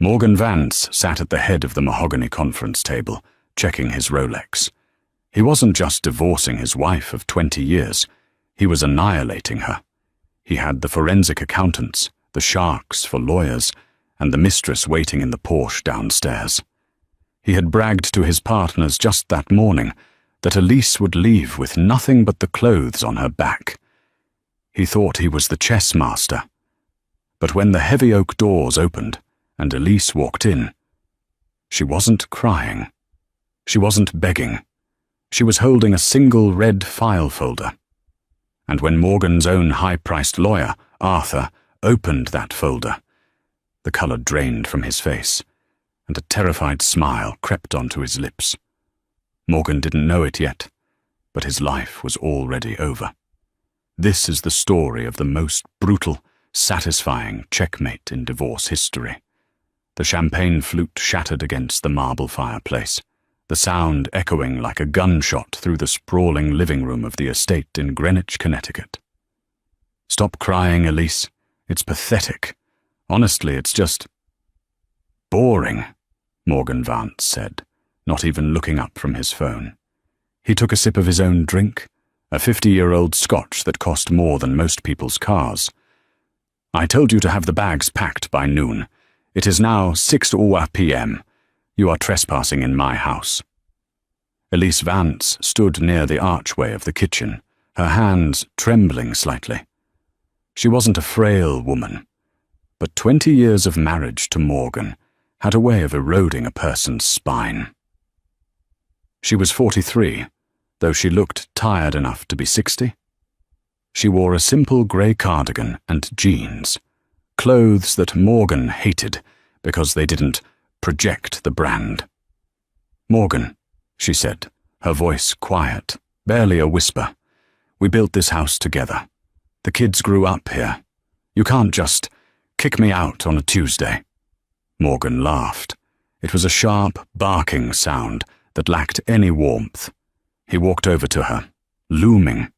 Morgan Vance sat at the head of the mahogany conference table, checking his Rolex. He wasn't just divorcing his wife of 20 years, he was annihilating her. He had the forensic accountants, the sharks for lawyers, and the mistress waiting in the Porsche downstairs. He had bragged to his partners just that morning that Elise would leave with nothing but the clothes on her back. He thought he was the chess master. But when the heavy oak doors opened and Elise walked in, she wasn't crying. She wasn't begging. She was holding a single red file folder. And when Morgan's own high-priced lawyer, Arthur, opened that folder, the colour drained from his face, and a terrified smile crept onto his lips. Morgan didn't know it yet, but his life was already over. This is the story of the most brutal, satisfying checkmate in divorce history. The champagne flute shattered against the marble fireplace, the sound echoing like a gunshot through the sprawling living room of the estate in Greenwich, Connecticut. "Stop crying, Elise. It's pathetic. Honestly, it's just boring," Morgan Vance said, not even looking up from his phone. He took a sip of his own drink, a 50-year-old Scotch that cost more than most people's cars. "I told you to have the bags packed by noon. It is now 6 p.m. You are trespassing in my house." Elise Vance stood near the archway of the kitchen, her hands trembling slightly. She wasn't a frail woman, but 20 years of marriage to Morgan had a way of eroding a person's spine. She was 43, though she looked tired enough to be 60. She wore a simple grey cardigan and jeans, clothes that Morgan hated because they didn't project the brand. "Morgan," she said, her voice quiet, barely a whisper, "we built this house together. The kids grew up here. You can't just kick me out on a Tuesday." Morgan laughed. It was a sharp, barking sound that lacked any warmth. He walked over to her, looming.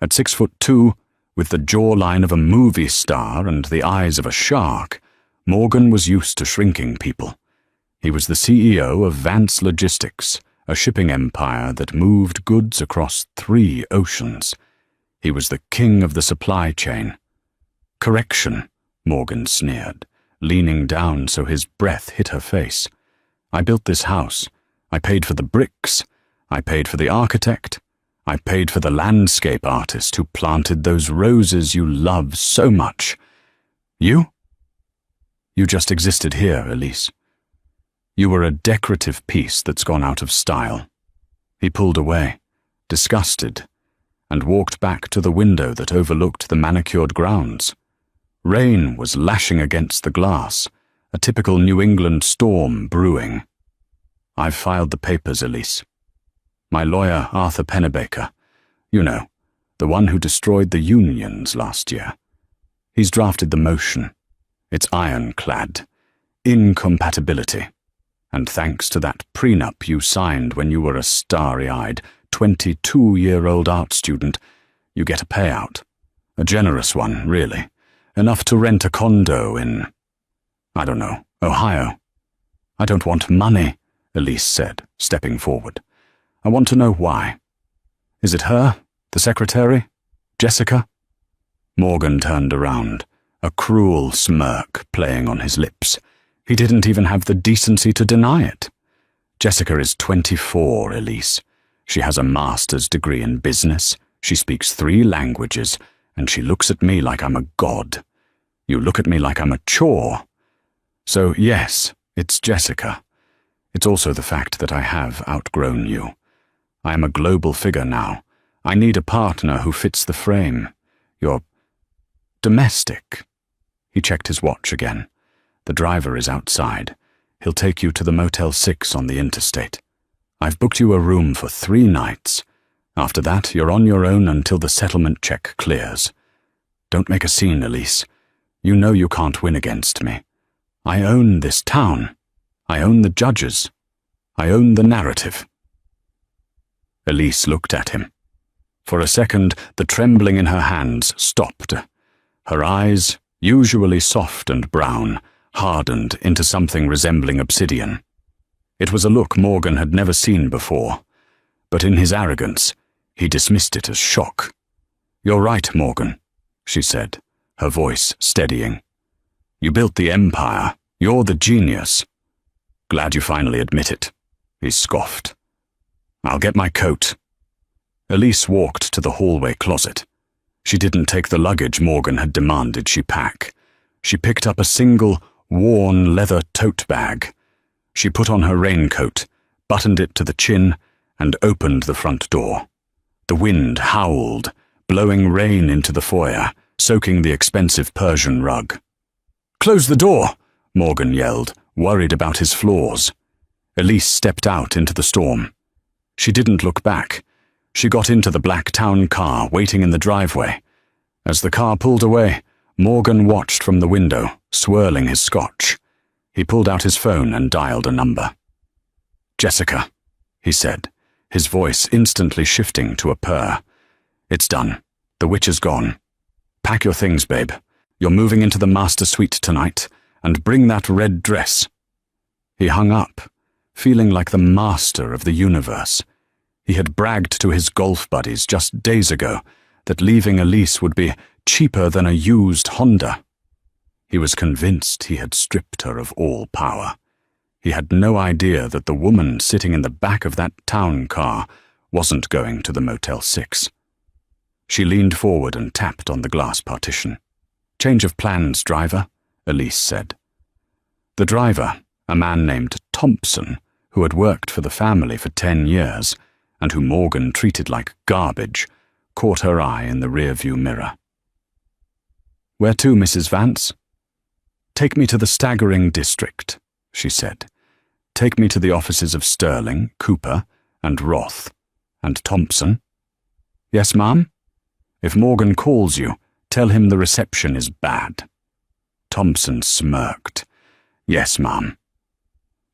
At 6'2", with the jawline of a movie star and the eyes of a shark, Morgan was used to shrinking people. He was the CEO of Vance Logistics, a shipping empire that moved goods across 3 oceans. He was the king of the supply chain. "Correction," Morgan sneered, leaning down so his breath hit her face. "I built this house. I paid for the bricks. I paid for the architect. I paid for the landscape artist who planted those roses you love so much. You? You just existed here, Elise. You were a decorative piece that's gone out of style." He pulled away, disgusted, and walked back to the window that overlooked the manicured grounds. Rain was lashing against the glass, a typical New England storm brewing. "I've filed the papers, Elise. My lawyer, Arthur Pennebaker, you know, the one who destroyed the unions last year. He's drafted the motion. It's ironclad. Incompatibility. And thanks to that prenup you signed when you were a starry-eyed, 22-year-old art student, you get a payout. A generous one, really. Enough to rent a condo in, I don't know, Ohio. I don't want money," Elise said, stepping forward. "I want to know why. Is it her, the secretary, Jessica?" Morgan turned around, a cruel smirk playing on his lips. He didn't even have the decency to deny it. "Jessica is 24, Elise. She has a master's degree in business, she speaks 3 languages, and she looks at me like I'm a god. You look at me like I'm a chore. So yes, it's Jessica. It's also the fact that I have outgrown you. I am a global figure now. I need a partner who fits the frame. You're domestic." He checked his watch again. "The driver is outside. He'll take you to the Motel 6 on the interstate. I've booked you a room for 3 nights. After that, you're on your own until the settlement check clears. Don't make a scene, Elise. You know you can't win against me. I own this town. I own the judges. I own the narrative." Elise looked at him. For a second, the trembling in her hands stopped. Her eyes, usually soft and brown, hardened into something resembling obsidian. It was a look Morgan had never seen before, but in his arrogance, he dismissed it as shock. "You're right, Morgan," she said, her voice steadying. "You built the empire. You're the genius." "Glad you finally admit it," he scoffed. "I'll get my coat." Elise walked to the hallway closet. She didn't take the luggage Morgan had demanded she pack. She picked up a single, worn leather tote bag. She put on her raincoat, buttoned it to the chin, and opened the front door. The wind howled, blowing rain into the foyer, soaking the expensive Persian rug. "Close the door!" Morgan yelled, worried about his flaws. Elise stepped out into the storm. She didn't look back. She got into the black town car waiting in the driveway. As the car pulled away, Morgan watched from the window, swirling his scotch. He pulled out his phone and dialed a number. "Jessica," he said, his voice instantly shifting to a purr. "It's done. The witch is gone. Pack your things, babe. You're moving into the master suite tonight, and bring that red dress." He hung up, feeling like the master of the universe. He had bragged to his golf buddies just days ago that leaving Elise would be cheaper than a used Honda. He was convinced he had stripped her of all power. He had no idea that the woman sitting in the back of that town car wasn't going to the Motel 6. She leaned forward and tapped on the glass partition. "Change of plans, driver," Elise said. The driver, a man named Thompson, who had worked for the family for 10 years, and who Morgan treated like garbage, caught her eye in the rearview mirror. "Where to, Mrs. Vance?" "Take me to the staggering district," she said. "Take me to the offices of Sterling, Cooper, and Roth. And Thompson." "Yes, ma'am?" "If Morgan calls you, tell him the reception is bad." Thompson smirked. "Yes, ma'am."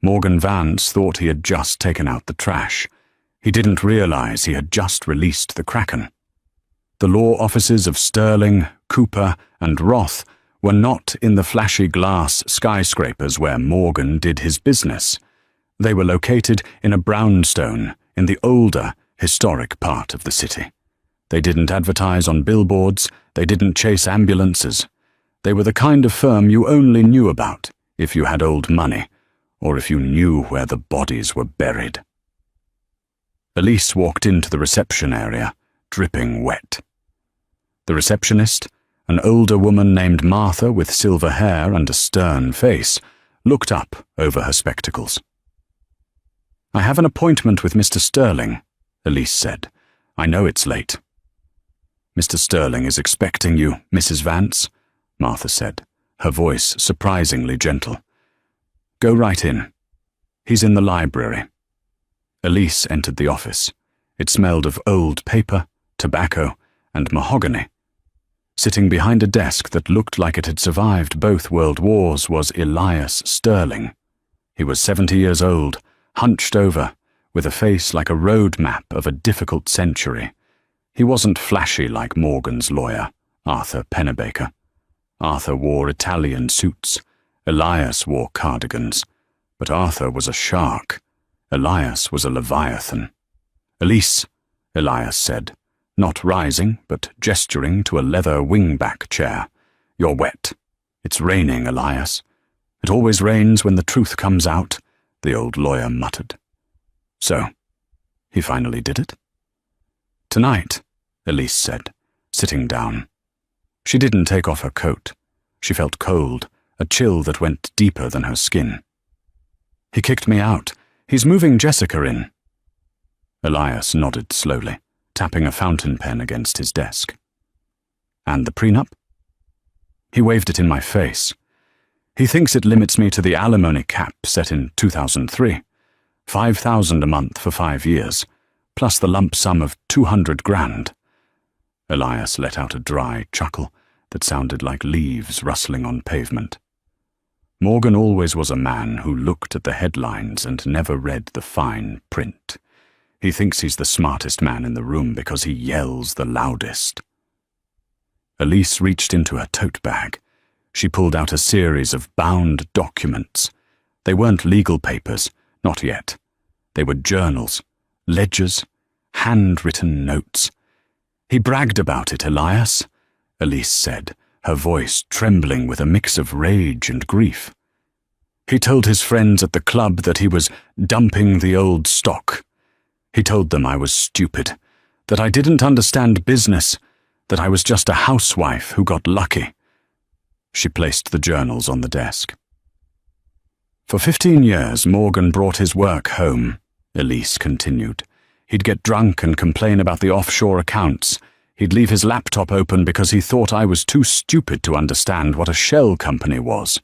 Morgan Vance thought he had just taken out the trash. He didn't realize he had just released the Kraken. The law offices of Sterling, Cooper, and Roth were not in the flashy glass skyscrapers where Morgan did his business. They were located in a brownstone in the older, historic part of the city. They didn't advertise on billboards, they didn't chase ambulances. They were the kind of firm you only knew about if you had old money, or if you knew where the bodies were buried. Elise walked into the reception area, dripping wet. The receptionist, an older woman named Martha with silver hair and a stern face, looked up over her spectacles. "I have an appointment with Mr. Sterling," Elise said. "I know it's late." "Mr. Sterling is expecting you, Mrs. Vance," Martha said, her voice surprisingly gentle. "Go right in. He's in the library." Elise entered the office. It smelled of old paper, tobacco, and mahogany. Sitting behind a desk that looked like it had survived both world wars was Elias Sterling. He was 70 years old, hunched over, with a face like a road map of a difficult century. He wasn't flashy like Morgan's lawyer, Arthur Pennebaker. Arthur wore Italian suits. Elias wore cardigans. But Arthur was a shark. Elias was a leviathan. "Elise," Elias said, not rising, but gesturing to a leather wingback chair. "You're wet. It's raining, Elias. It always rains when the truth comes out," the old lawyer muttered. "So, he finally did it?" "Tonight," Elise said, sitting down. She didn't take off her coat. She felt cold, a chill that went deeper than her skin. "He kicked me out. He's moving Jessica in." Elias nodded slowly, tapping a fountain pen against his desk. "And the prenup?" He waved it in my face. "He thinks it limits me to the alimony cap set in 2003. $5,000 a month for 5 years, plus the lump sum of 200 grand. Elias let out a dry chuckle that sounded like leaves rustling on pavement. Morgan always was a man who looked at the headlines and never read the fine print. He thinks he's the smartest man in the room because he yells the loudest. Elise reached into her tote bag. She pulled out a series of bound documents. They weren't legal papers, not yet. They were journals, ledgers, handwritten notes. "He bragged about it, Elias," Elise said, her voice trembling with a mix of rage and grief. "He told his friends at the club that he was dumping the old stock. He told them I was stupid, that I didn't understand business, that I was just a housewife who got lucky." She placed the journals on the desk. "For 15 years, Morgan brought his work home," Elise continued. "He'd get drunk and complain about the offshore accounts. He'd leave his laptop open because he thought I was too stupid to understand what a shell company was.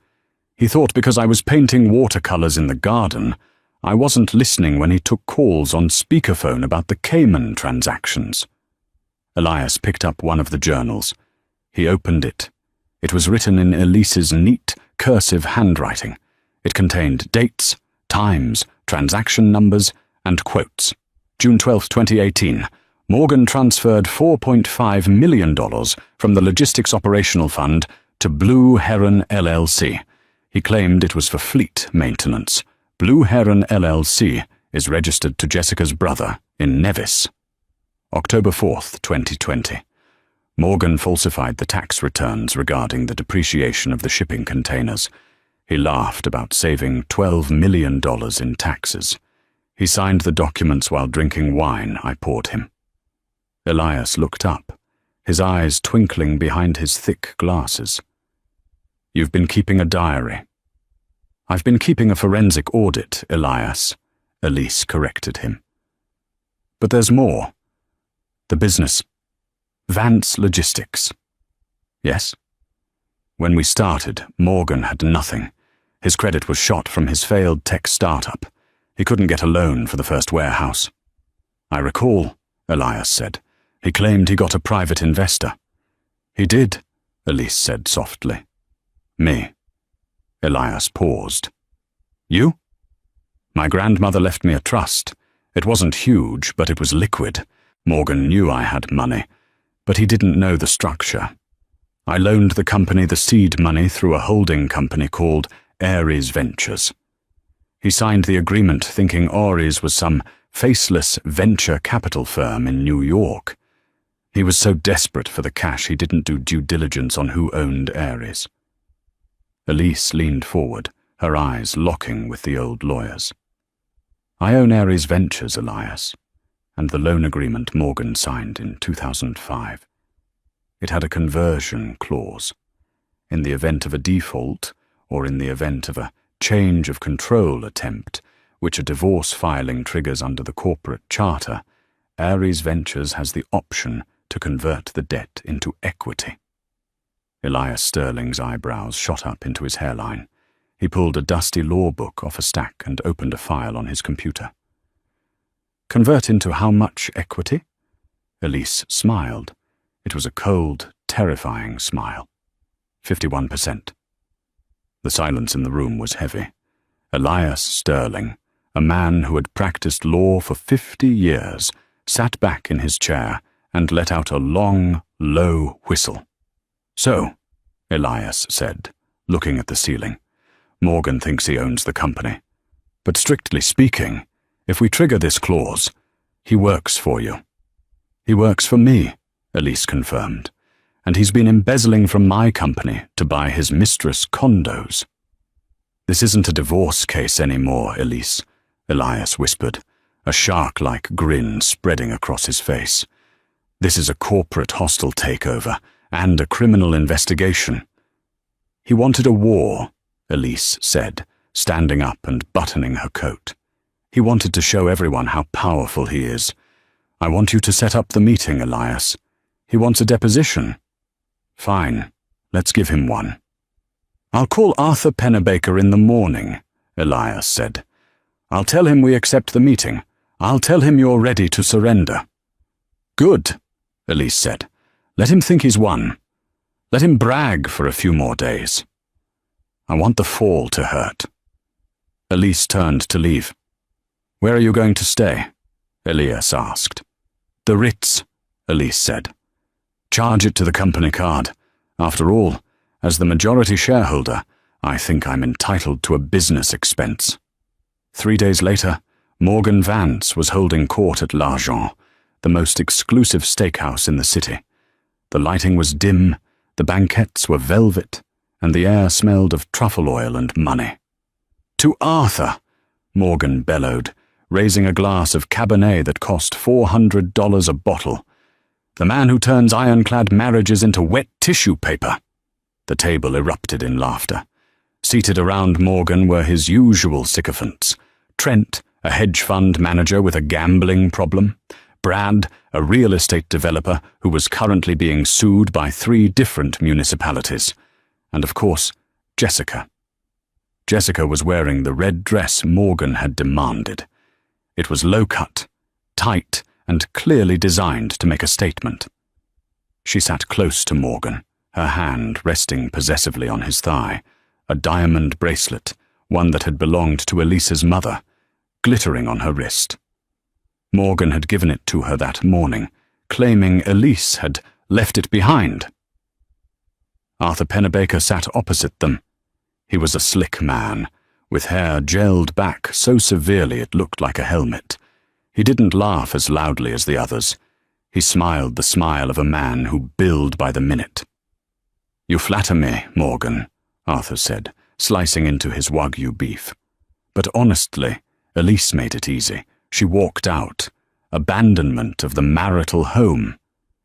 He thought because I was painting watercolors in the garden, I wasn't listening when he took calls on speakerphone about the Cayman transactions." Elias picked up one of the journals. He opened it. It was written in Elise's neat, cursive handwriting. It contained dates, times, transaction numbers, and quotes. June 12, 2018. Morgan transferred $4.5 million from the Logistics Operational Fund to Blue Heron LLC. He claimed it was for fleet maintenance. Blue Heron LLC is registered to Jessica's brother in Nevis. October 4th, 2020. Morgan falsified the tax returns regarding the depreciation of the shipping containers. He laughed about saving $12 million in taxes. He signed the documents while drinking wine I poured him. Elias looked up, his eyes twinkling behind his thick glasses. "You've been keeping a diary." "I've been keeping a forensic audit, Elias," Elise corrected him. "But there's more. The business. Vance Logistics." "Yes?" "When we started, Morgan had nothing. His credit was shot from his failed tech startup. He couldn't get a loan for the first warehouse." "I recall," Elias said. "He claimed he got a private investor." "He did," Elise said softly. "Me." Elias paused. "You?" "My grandmother left me a trust. It wasn't huge, but it was liquid. Morgan knew I had money, but he didn't know the structure. I loaned the company the seed money through a holding company called Ares Ventures. He signed the agreement thinking Ares was some faceless venture capital firm in New York. He was so desperate for the cash he didn't do due diligence on who owned Ares." Elise leaned forward, her eyes locking with the old lawyer's. "I own Ares Ventures, Elias, and the loan agreement Morgan signed in 2005. It had a conversion clause. In the event of a default, or in the event of a change of control attempt, which a divorce filing triggers under the corporate charter, Ares Ventures has the option to convert the debt into equity." Elias Sterling's eyebrows shot up into his hairline. He pulled a dusty law book off a stack and opened a file on his computer. "Convert into how much equity?" Elise smiled. It was a cold, terrifying smile. 51%. The silence in the room was heavy. Elias Sterling, a man who had practiced law for 50 years, sat back in his chair and let out a long, low whistle. "So," Elias said, looking at the ceiling, "Morgan thinks he owns the company. But strictly speaking, if we trigger this clause, he works for you." "He works for me," Elise confirmed, "and he's been embezzling from my company to buy his mistress condos." "This isn't a divorce case anymore, Elise," Elias whispered, a shark-like grin spreading across his face. "This is a corporate hostile takeover and a criminal investigation." "He wanted a war," Elise said, standing up and buttoning her coat. "He wanted to show everyone how powerful he is. I want you to set up the meeting, Elias. He wants a deposition." "Fine, let's give him one." "I'll call Arthur Pennebaker in the morning," Elias said. "I'll tell him we accept the meeting. I'll tell him you're ready to surrender." "Good," Elise said. "Let him think he's won. Let him brag for a few more days. I want the fall to hurt." Elise turned to leave. "Where are you going to stay?" Elias asked. "The Ritz," Elise said. "Charge it to the company card. After all, As the majority shareholder, I think I'm entitled to a business expense. 3 days later, Morgan Vance was holding court at L'Argent, the most exclusive steakhouse in the city. The lighting was dim, the banquettes were velvet, and the air smelled of truffle oil and money. "To Arthur!" Morgan bellowed, raising a glass of Cabernet that cost $400 a bottle. "The man who turns ironclad marriages into wet tissue paper." The table erupted in laughter. Seated around Morgan were his usual sycophants: Trent, a hedge fund manager with a gambling problem; Brad, a real estate developer who was currently being sued by 3 different municipalities; and of course, Jessica. Jessica was wearing the red dress Morgan had demanded. It was low-cut, tight, and clearly designed to make a statement. She sat close to Morgan, her hand resting possessively on his thigh, a diamond bracelet, one that had belonged to Elisa's mother, glittering on her wrist. Morgan had given it to her that morning, claiming Elise had left it behind. Arthur Pennebaker sat opposite them. He was a slick man, with hair gelled back so severely it looked like a helmet. He didn't laugh as loudly as the others. He smiled the smile of a man who billed by the minute. "You flatter me, Morgan," Arthur said, slicing into his Wagyu beef. "But honestly, Elise made it easy. She walked out. Abandonment of the marital home.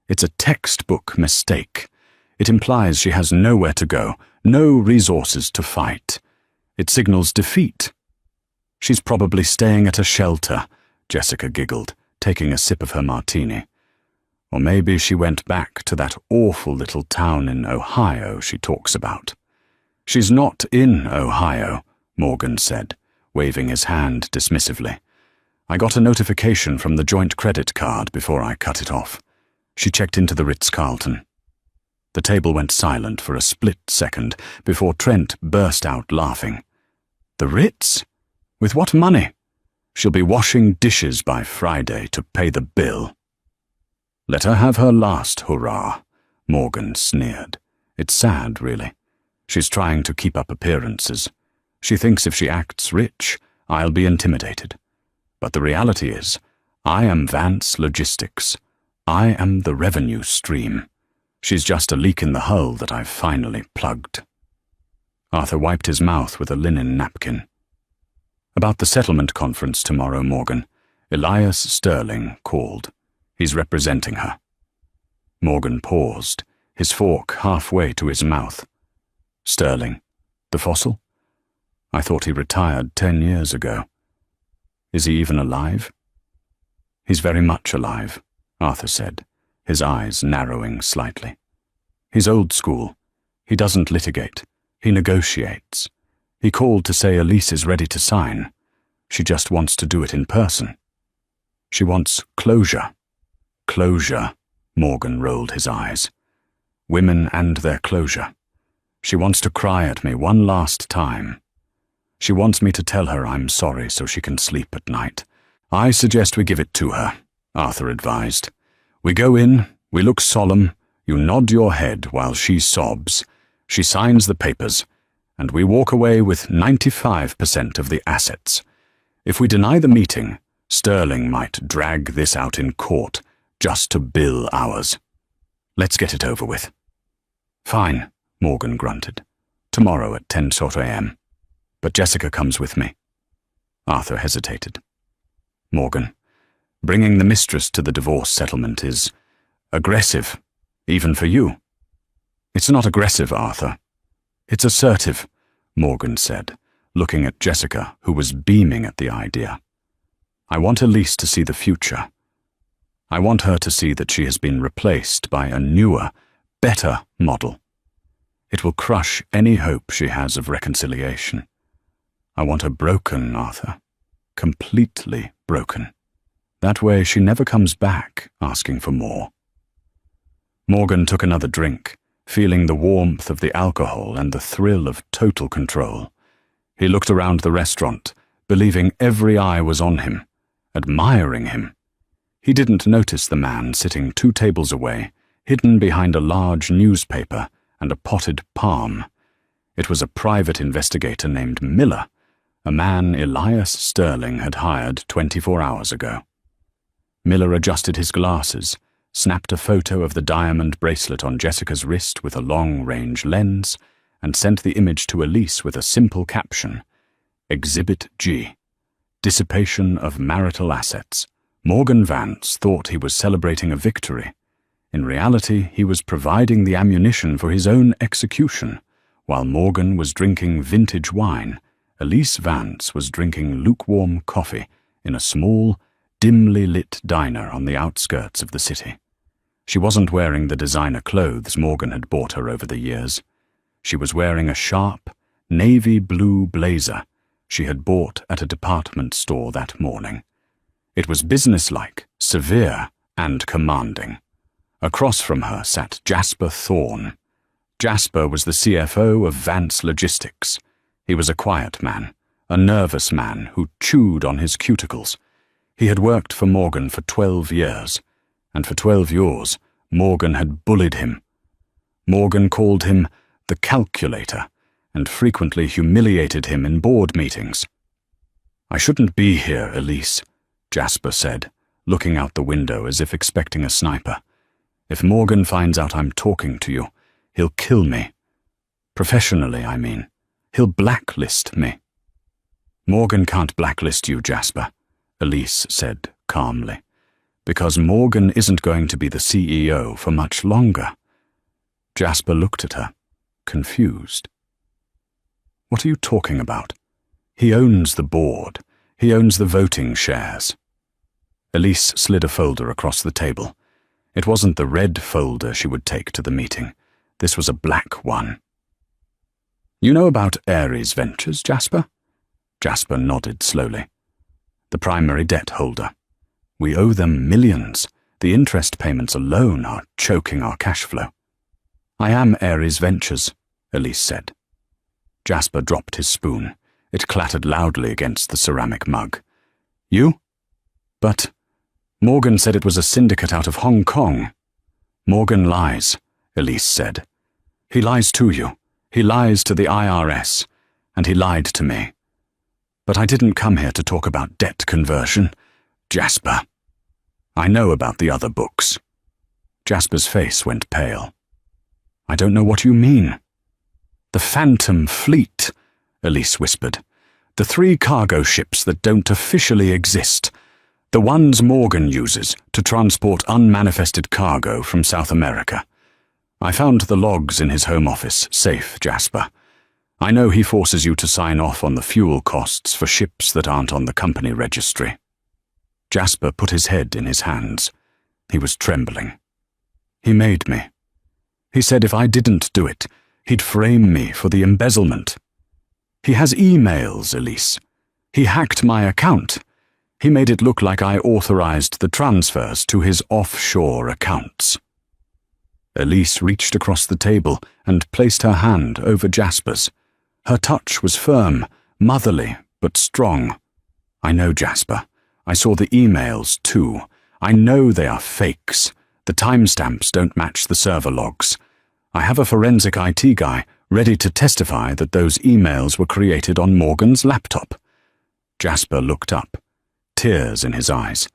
It's a textbook mistake. It implies she has nowhere to go, no resources to fight. It signals defeat." "She's probably staying at a shelter," Jessica giggled, taking a sip of her martini. "Or maybe she went back to that awful little town in Ohio she talks about." "She's not in Ohio," Morgan said, waving his hand dismissively. "I got a notification from the joint credit card before I cut it off." She checked into the Ritz-Carlton. The table went silent for a split second before Trent burst out laughing. "The Ritz? With what money? She'll be washing dishes by Friday to pay the bill." "Let her have her last hurrah," Morgan sneered. "It's sad, really. She's trying to keep up appearances. She thinks if she acts rich, I'll be intimidated. But the reality is, I am Vance Logistics. I am the revenue stream. She's just a leak in the hull that I've finally plugged." Arthur wiped his mouth with a linen napkin. "About the settlement conference tomorrow, Morgan. Elias Sterling called. He's representing her." Morgan paused, his fork halfway to his mouth. "Sterling? The fossil? I thought he retired 10 years ago. Is he even alive?" "He's very much alive," Arthur said, his eyes narrowing slightly. "He's old school. He doesn't litigate. He negotiates. He called to say Elise is ready to sign. She just wants to do it in person. She wants closure." "Closure," Morgan rolled his eyes. "Women and their closure. She wants to cry at me one last time. She wants me to tell her I'm sorry so she can sleep at night. I suggest we give it to her," Arthur advised. "We go in, we look solemn, you nod your head while she sobs, she signs the papers, and we walk away with 95% of the assets. If we deny the meeting, Sterling might drag this out in court just to bill ours. Let's get it over with." "Fine," Morgan grunted. "Tomorrow at 10 a.m. But Jessica comes with me." Arthur hesitated. "Morgan, bringing the mistress to the divorce settlement is aggressive, even for you." "It's not aggressive, Arthur. It's assertive," Morgan said, looking at Jessica, who was beaming at the idea. "I want Elise to see the future. I want her to see that she has been replaced by a newer, better model. It will crush any hope she has of reconciliation. I want her broken, Arthur. Completely broken. That way she never comes back asking for more." Morgan took another drink, feeling the warmth of the alcohol and the thrill of total control. He looked around the restaurant, believing every eye was on him, admiring him. He didn't notice the man sitting 2 tables away, hidden behind a large newspaper and a potted palm. It was a private investigator named Miller, a man Elias Sterling had hired 24 hours ago. Miller adjusted his glasses, snapped a photo of the diamond bracelet on Jessica's wrist with a long-range lens, and sent the image to Elise with a simple caption, Exhibit G, Dissipation of Marital Assets. Morgan Vance thought he was celebrating a victory. In reality, he was providing the ammunition for his own execution. While Morgan was drinking vintage wine, Elise Vance was drinking lukewarm coffee in a small, dimly lit diner on the outskirts of the city. She wasn't wearing the designer clothes Morgan had bought her over the years. She was wearing a sharp, navy blue blazer she had bought at a department store that morning. It was businesslike, severe, and commanding. Across from her sat Jasper Thorne. Jasper was the CFO of Vance Logistics. He was a quiet man, a nervous man who chewed on his cuticles. He had worked for Morgan for 12 years, and for 12 years, Morgan had bullied him. Morgan called him the calculator, and frequently humiliated him in board meetings. "I shouldn't be here, Elise," Jasper said, looking out the window as if expecting a sniper. "If Morgan finds out I'm talking to you, he'll kill me. Professionally, I mean. He'll blacklist me." "Morgan can't blacklist you, Jasper," Elise said calmly, "because Morgan isn't going to be the CEO for much longer." Jasper looked at her, confused. "What are you talking about? He owns the board. He owns the voting shares." Elise slid a folder across the table. It wasn't the red folder she would take to the meeting. This was a black one. "You know about Ares Ventures, Jasper?" Jasper nodded slowly. "The primary debt holder. We owe them millions. The interest payments alone are choking our cash flow." "I am Ares Ventures," Elise said. Jasper dropped his spoon. It clattered loudly against the ceramic mug. "You? But Morgan said it was a syndicate out of Hong Kong." "Morgan lies," Elise said. "He lies to you. He lies to the IRS. And he lied to me. But I didn't come here to talk about debt conversion. Jasper. I know about the other books." Jasper's face went pale. "I don't know what you mean." "The Phantom Fleet," Elise whispered. "The 3 cargo ships that don't officially exist. The ones Morgan uses to transport unmanifested cargo from South America. I found the logs in his home office safe, Jasper. I know he forces you to sign off on the fuel costs for ships that aren't on the company registry." Jasper put his head in his hands. He was trembling. "He made me. He said if I didn't do it, he'd frame me for the embezzlement. He has emails, Elise. He hacked my account. He made it look like I authorized the transfers to his offshore accounts." Elise reached across the table and placed her hand over Jasper's. Her touch was firm, motherly, but strong. "I know, Jasper. I saw the emails, too. I know they are fakes. The timestamps don't match the server logs. I have a forensic IT guy ready to testify that those emails were created on Morgan's laptop." Jasper looked up, tears in his eyes.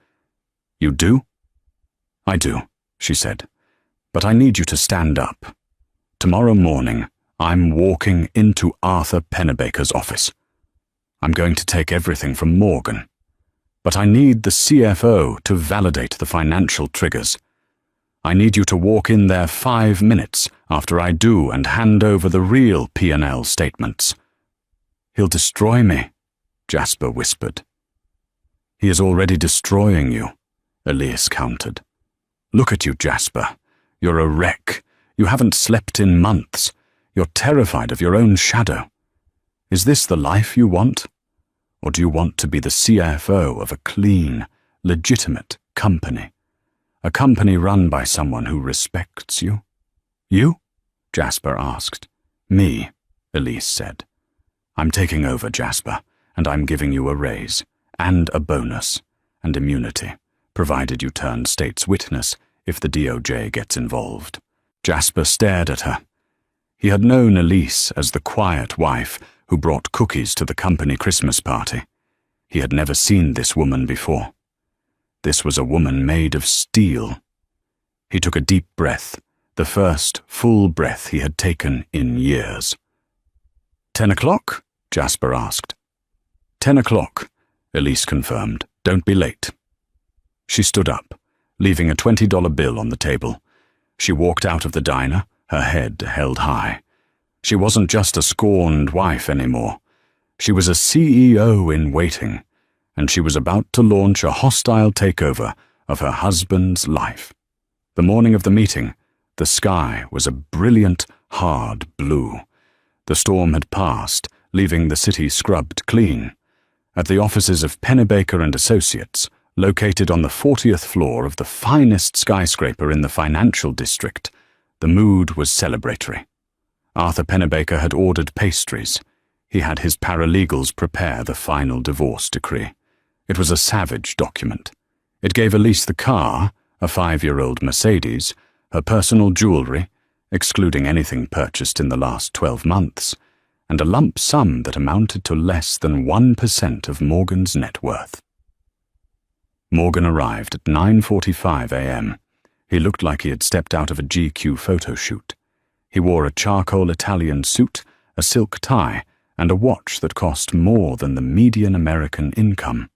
"You do?" "I do," she said. "But I need you to stand up. Tomorrow morning, I'm walking into Arthur Pennebaker's office. I'm going to take everything from Morgan. But I need the CFO to validate the financial triggers. I need you to walk in there 5 minutes after I do and hand over the real P&L statements." "He'll destroy me," Jasper whispered. "He is already destroying you," Elise countered. "Look at you, Jasper. You're a wreck. You haven't slept in months. You're terrified of your own shadow. Is this the life you want? Or do you want to be the CFO of a clean, legitimate company? A company run by someone who respects you?" "You?" Jasper asked. "Me," Elise said. "I'm taking over, Jasper, and I'm giving you a raise, and a bonus, and immunity, provided you turn state's witness if the DOJ gets involved." Jasper stared at her. He had known Elise as the quiet wife who brought cookies to the company Christmas party. He had never seen this woman before. This was a woman made of steel. He took a deep breath, the first full breath he had taken in years. 10 o'clock? Jasper asked. 10 o'clock, Elise confirmed. Don't be late. She stood up, leaving a $20 bill on the table. She walked out of the diner, her head held high. She wasn't just a scorned wife anymore. She was a CEO in waiting, and she was about to launch a hostile takeover of her husband's life. The morning of the meeting, the sky was a brilliant, hard blue. The storm had passed, leaving the city scrubbed clean. At the offices of Pennebaker and Associates, located on the 40th floor of the finest skyscraper in the financial district, the mood was celebratory. Arthur Pennebaker had ordered pastries. He had his paralegals prepare the final divorce decree. It was a savage document. It gave Elise the car, a 5-year-old Mercedes, her personal jewelry, excluding anything purchased in the last 12 months, and a lump sum that amounted to less than 1% of Morgan's net worth. Morgan arrived at 9:45 a.m. He looked like he had stepped out of a GQ photo shoot. He wore a charcoal Italian suit, a silk tie, and a watch that cost more than the median American income.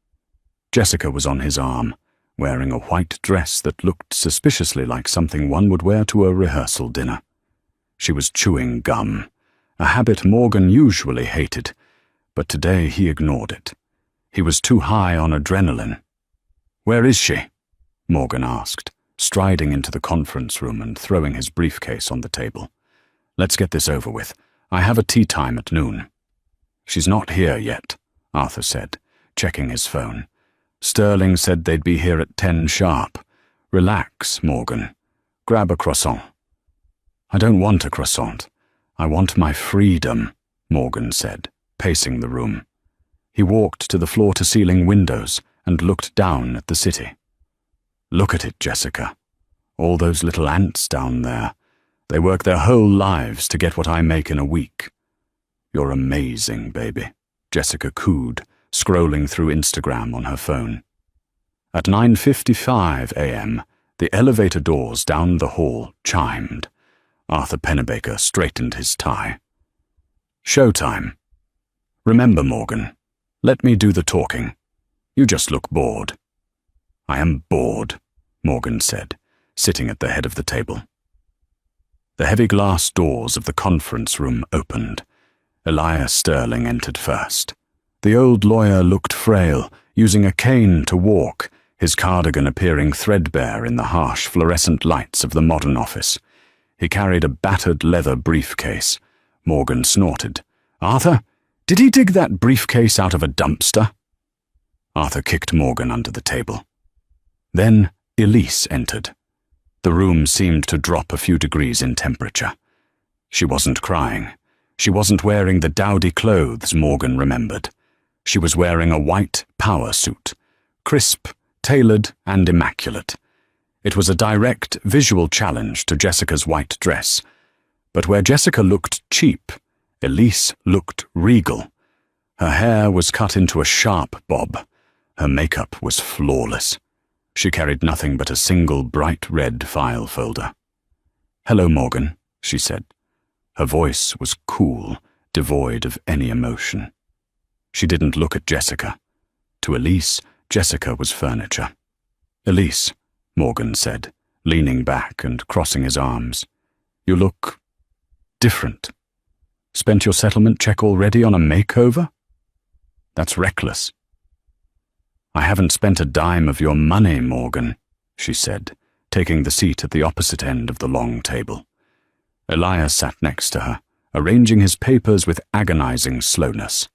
Jessica was on his arm, wearing a white dress that looked suspiciously like something one would wear to a rehearsal dinner. She was chewing gum, a habit Morgan usually hated, but today he ignored it. He was too high on adrenaline. "Where is she?" Morgan asked, striding into the conference room and throwing his briefcase on the table. "Let's get this over with. I have a tea time at noon." "She's not here yet," Arthur said, checking his phone. "Sterling said they'd be here at 10 sharp. Relax, Morgan. Grab a croissant." "I don't want a croissant. I want my freedom," Morgan said, pacing the room. He walked to the floor-to-ceiling windows and looked down at the city. "Look at it, Jessica. All those little ants down there. They work their whole lives to get what I make in a week." "You're amazing, baby," Jessica cooed, scrolling through Instagram on her phone. At 9:55 a.m., the elevator doors down the hall chimed. Arthur Pennebaker straightened his tie. "Showtime. Remember, Morgan, let me do the talking. You just look bored." "I am bored," Morgan said, sitting at the head of the table. The heavy glass doors of the conference room opened. Elias Sterling entered first. The old lawyer looked frail, using a cane to walk, his cardigan appearing threadbare in the harsh fluorescent lights of the modern office. He carried a battered leather briefcase. Morgan snorted. "Arthur, did he dig that briefcase out of a dumpster?" Arthur kicked Morgan under the table. Then Elise entered. The room seemed to drop a few degrees in temperature. She wasn't crying. She wasn't wearing the dowdy clothes Morgan remembered. She was wearing a white power suit, crisp, tailored, and immaculate. It was a direct visual challenge to Jessica's white dress. But where Jessica looked cheap, Elise looked regal. Her hair was cut into a sharp bob. Her makeup was flawless. She carried nothing but a single bright red file folder. "Hello, Morgan," she said. Her voice was cool, devoid of any emotion. She didn't look at Jessica. To Elise, Jessica was furniture. "Elise," Morgan said, leaning back and crossing his arms. "You look different. Spent your settlement check already on a makeover? That's reckless." "I haven't spent a dime of your money, Morgan," she said, taking the seat at the opposite end of the long table. Elias sat next to her, arranging his papers with agonizing slowness.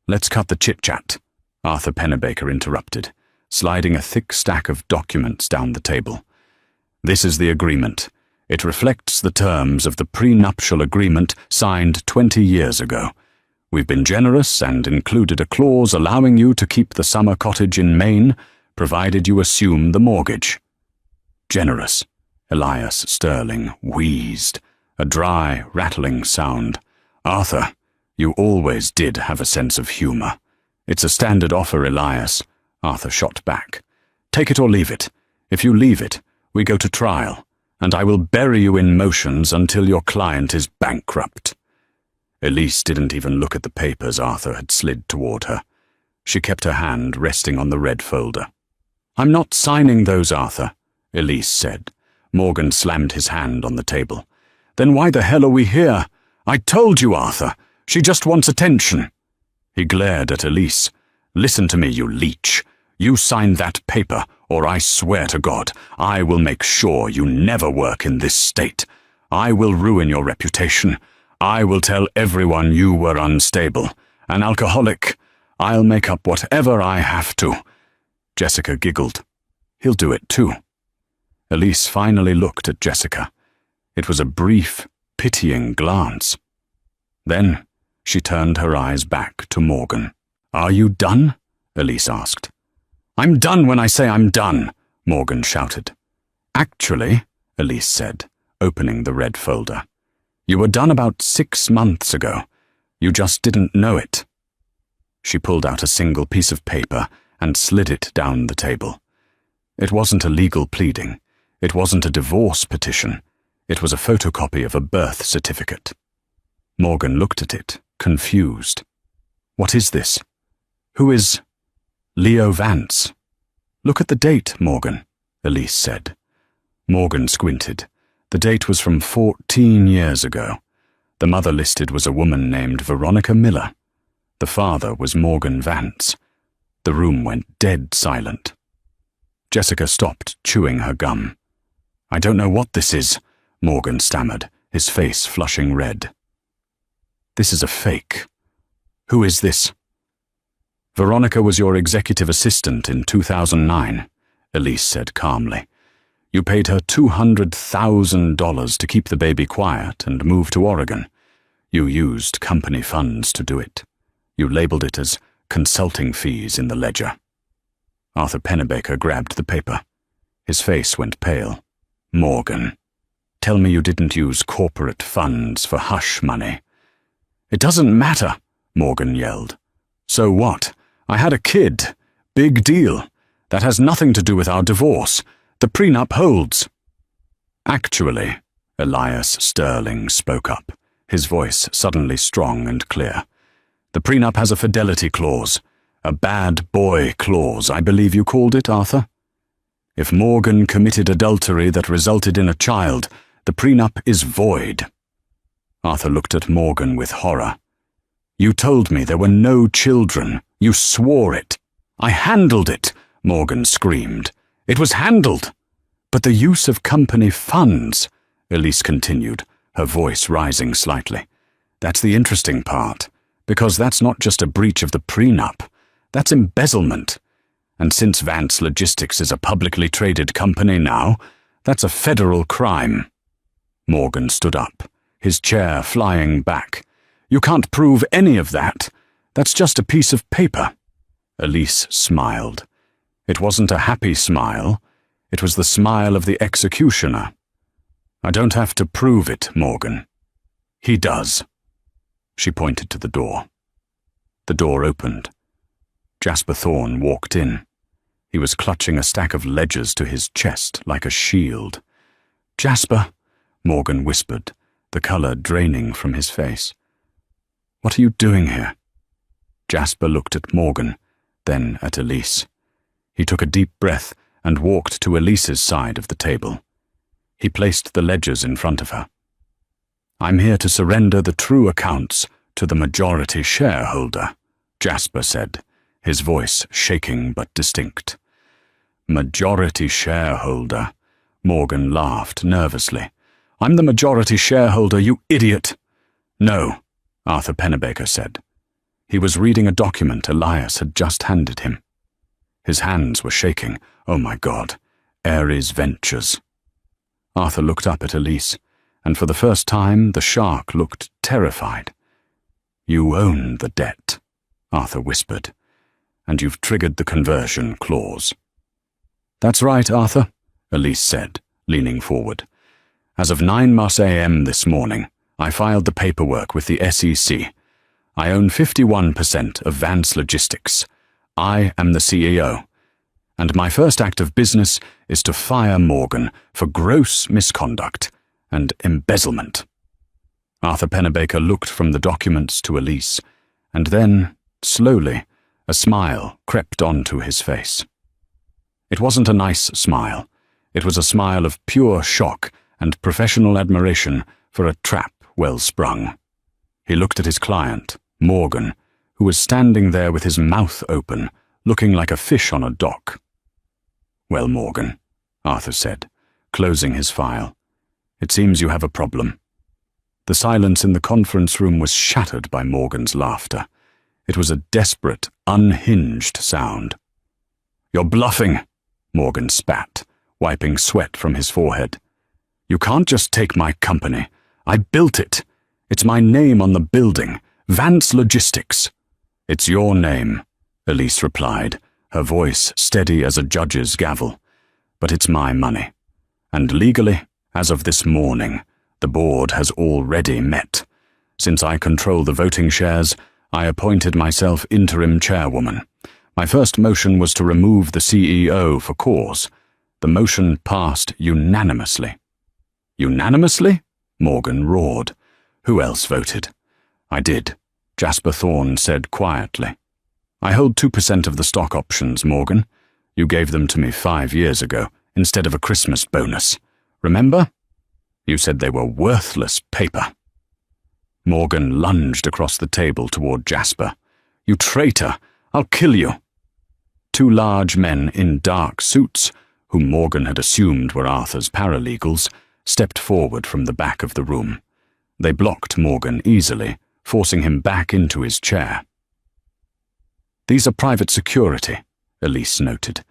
"Let's cut the chit-chat," Arthur Pennebaker interrupted, sliding a thick stack of documents down the table. "This is the agreement. It reflects the terms of the prenuptial agreement signed 20 years ago. We've been generous and included a clause allowing you to keep the summer cottage in Maine, provided you assume the mortgage." "Generous," Elias Sterling wheezed. a dry, rattling sound. "Arthur, you always did have a sense of humor." "It's a standard offer, Elias," Arthur shot back. "Take it or leave it. If you leave it, we go to trial, and I will bury you in motions until your client is bankrupt." Elise didn't even look at the papers Arthur had slid toward her. She kept her hand resting on the red folder. "I'm not signing those, Arthur," Elise said. Morgan slammed his hand on the table. "Then why the hell are we here? I told you, Arthur. She just wants attention." He glared at Elise. "Listen to me, you leech. You sign that paper, or I swear to God, I will make sure you never work in this state. I will ruin your reputation. I will tell everyone you were unstable, an alcoholic. I'll make up whatever I have to." Jessica giggled. "He'll do it too." Elise finally looked at Jessica. It was a brief, pitying glance. Then she turned her eyes back to Morgan. "Are you done?" Elise asked. "I'm done when I say I'm done," Morgan shouted. "Actually," Elise said, opening the red folder, "you were done about 6 months ago. You just didn't know it." She pulled out a single piece of paper and slid it down the table. It wasn't a legal pleading. It wasn't a divorce petition. It was a photocopy of a birth certificate. Morgan looked at it, confused. "What is this? Who is Leo Vance?" "Look at the date, Morgan," Elise said. Morgan squinted. The date was from 14 years ago. The mother listed was a woman named Veronica Miller. The father was Morgan Vance. The room went dead silent. Jessica stopped chewing her gum. "I don't know what this is," Morgan stammered, his face flushing red. "This is a fake. Who is this?" "Veronica was your executive assistant in 2009, Elise said calmly. "You paid her $200,000 to keep the baby quiet and move to Oregon. You used company funds to do it. You labeled it as consulting fees in the ledger." Arthur Pennebaker grabbed the paper. His face went pale. "Morgan, tell me you didn't use corporate funds for hush money." "It doesn't matter," Morgan yelled. "So what? I had a kid. Big deal. That has nothing to do with our divorce. The prenup holds." "Actually," Elias Sterling spoke up, his voice suddenly strong and clear, "the prenup has a fidelity clause. A bad boy clause, I believe you called it, Arthur. If Morgan committed adultery that resulted in a child, the prenup is void." Arthur looked at Morgan with horror. "You told me there were no children. You swore it." "I handled it," Morgan screamed. "It was handled." "But the use of company funds," Elise continued, her voice rising slightly. "That's the interesting part, because that's not just a breach of the prenup. That's embezzlement. And since Vance Logistics is a publicly traded company now, that's a federal crime." Morgan stood up, his chair flying back. "You can't prove any of that. That's just a piece of paper." Elise smiled. It wasn't a happy smile. It was the smile of the executioner. "I don't have to prove it, Morgan. He does." She pointed to the door. The door opened. Jasper Thorne walked in. He was clutching a stack of ledgers to his chest like a shield. "Jasper," Morgan whispered, the color draining from his face. "What are you doing here?" Jasper looked at Morgan, then at Elise. He took a deep breath and walked to Elise's side of the table. He placed the ledgers in front of her. "I'm here to surrender the true accounts to the majority shareholder," Jasper said, his voice shaking but distinct. "Majority shareholder," Morgan laughed nervously. "I'm the majority shareholder, you idiot." "No," Arthur Pennebaker said. He was reading a document Elias had just handed him. His hands were shaking. Oh my God, Ares Ventures. Arthur looked up at Elise, and for the first time the shark looked terrified. "You own the debt," Arthur whispered, "and you've triggered the conversion clause." "That's right, Arthur," Elise said, leaning forward. As of 9 a.m. this morning, I filed the paperwork with the SEC. I own 51% of Vance Logistics. I am the CEO. And my first act of business is to fire Morgan for gross misconduct and embezzlement. Arthur Pennebaker looked from the documents to Elise, and then, slowly, a smile crept onto his face. It wasn't a nice smile. It was a smile of pure shock and professional admiration for a trap well sprung. He looked at his client, Morgan, who was standing there with his mouth open, looking like a fish on a dock. "Well, Morgan," Arthur said, closing his file, "it seems you have a problem." The silence in the conference room was shattered by Morgan's laughter. It was a desperate, unhinged sound. "You're bluffing," Morgan spat, wiping sweat from his forehead. "You can't just take my company. I built it. It's my name on the building, Vance Logistics." "It's your name," Elise replied, her voice steady as a judge's gavel. "But it's my money. And legally, as of this morning, the board has already met. Since I control the voting shares, I appointed myself interim chairwoman. My first motion was to remove the CEO for cause. The motion passed unanimously." "Unanimously?" Morgan roared. "Who else voted?" "I did," Jasper Thorne said quietly. "I hold 2% of the stock options, Morgan. You gave them to me 5 years ago, instead of a Christmas bonus. Remember? You said they were worthless paper." Morgan lunged across the table toward Jasper. "You traitor! I'll kill you!" 2 large men in dark suits, whom Morgan had assumed were Arthur's paralegals, stepped forward from the back of the room. They blocked Morgan easily, forcing him back into his chair. "These are private security," Elise noted,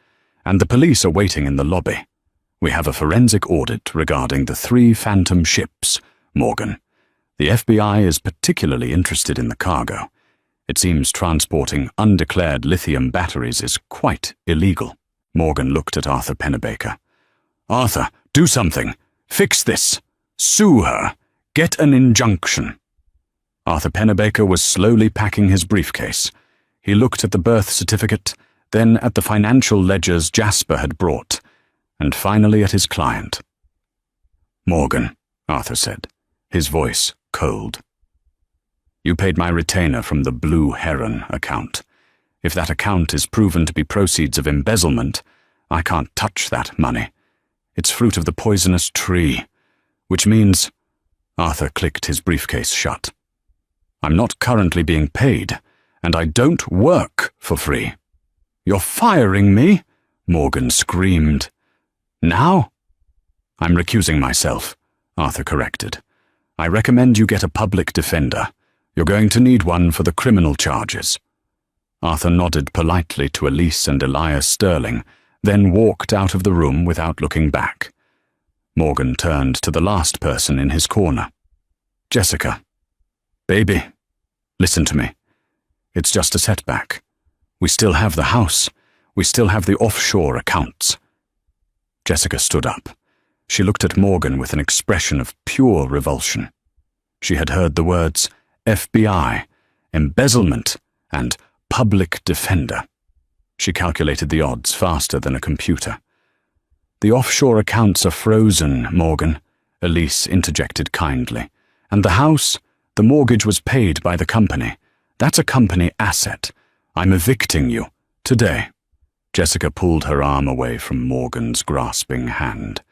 "and the police are waiting in the lobby. We have a forensic audit regarding the 3 Phantom ships, Morgan. The FBI is particularly interested in the cargo. It seems transporting undeclared lithium batteries is quite illegal." Morgan looked at Arthur Pennebaker. "Arthur, do something! Fix this! Sue her! Get an injunction!" Arthur Pennebaker was slowly packing his briefcase. He looked at the birth certificate, then at the financial ledgers Jasper had brought, and finally at his client. "Morgan," Arthur said, his voice cold. "You paid my retainer from the Blue Heron account. If that account is proven to be proceeds of embezzlement, I can't touch that money. It's fruit of the poisonous tree, which means—" Arthur clicked his briefcase shut. "I'm not currently being paid, and I don't work for free." "You're firing me?" Morgan screamed. "Now?" "I'm recusing myself," Arthur corrected. "I recommend you get a public defender. You're going to need one for the criminal charges." Arthur nodded politely to Elise and Elias Sterling, then walked out of the room without looking back. Morgan turned to the last person in his corner. "Jessica, baby, listen to me. It's just a setback. We still have the house. We still have the offshore accounts." Jessica stood up. She looked at Morgan with an expression of pure revulsion. She had heard the words FBI, embezzlement, and public defender. She calculated the odds faster than a computer. "The offshore accounts are frozen, Morgan," Elise interjected kindly. "And the house, the mortgage was paid by the company. That's a company asset. I'm evicting you, today." Jessica pulled her arm away from Morgan's grasping hand.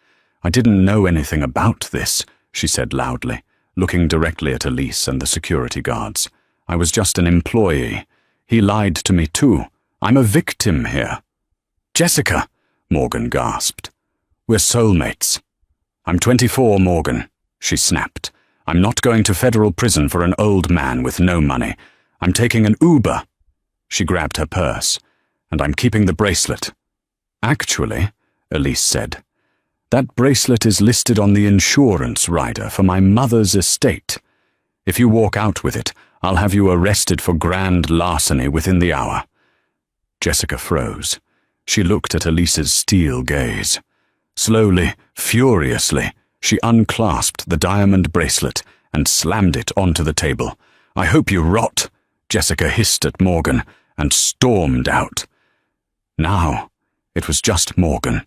"I didn't know anything about this," she said loudly, looking directly at Elise and the security guards. "I was just an employee. He lied to me too. I'm a victim here." "Jessica," Morgan gasped. "We're soulmates." "I'm 24, Morgan," she snapped. "I'm not going to federal prison for an old man with no money. I'm taking an Uber." She grabbed her purse. "And I'm keeping the bracelet." "Actually," Elise said, "that bracelet is listed on the insurance rider for my mother's estate. If you walk out with it, I'll have you arrested for grand larceny within the hour." Jessica froze. She looked at Elise's steel gaze. Slowly, furiously, She unclasped the diamond bracelet and slammed it onto the table. "I hope you rot," Jessica hissed at Morgan and stormed out. Now, it was just Morgan,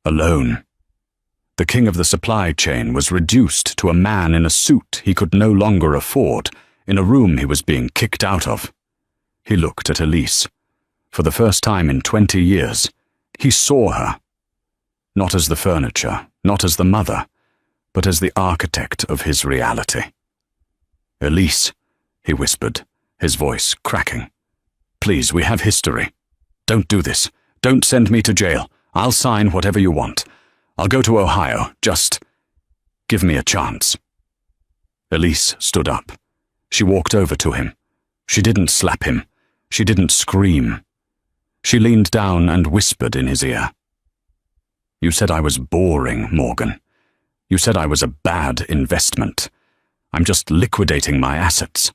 alone. The king of the supply chain was reduced to a man in a suit he could no longer afford, in a room he was being kicked out of. He looked at Elise. For the first time in 20 years, he saw her. Not as the furniture, not as the mother, but as the architect of his reality. "Elise," he whispered, his voice cracking. "Please, we have history. Don't do this. Don't send me to jail. I'll sign whatever you want. I'll go to Ohio. Just give me a chance." Elise stood up. She walked over to him. She didn't slap him. She didn't scream. She leaned down and whispered in his ear. "You said I was boring, Morgan. You said I was a bad investment. I'm just liquidating my assets."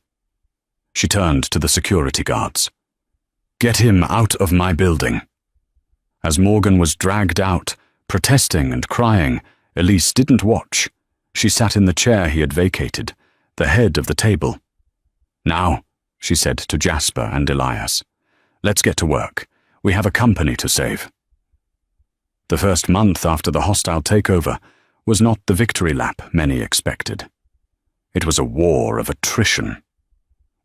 She turned to the security guards. "Get him out of my building." As Morgan was dragged out, protesting and crying, Elise didn't watch. She sat in the chair he had vacated, the head of the table. "Now," she said to Jasper and Elias, "let's get to work. We have a company to save." The first month after the hostile takeover was not the victory lap many expected. It was a war of attrition.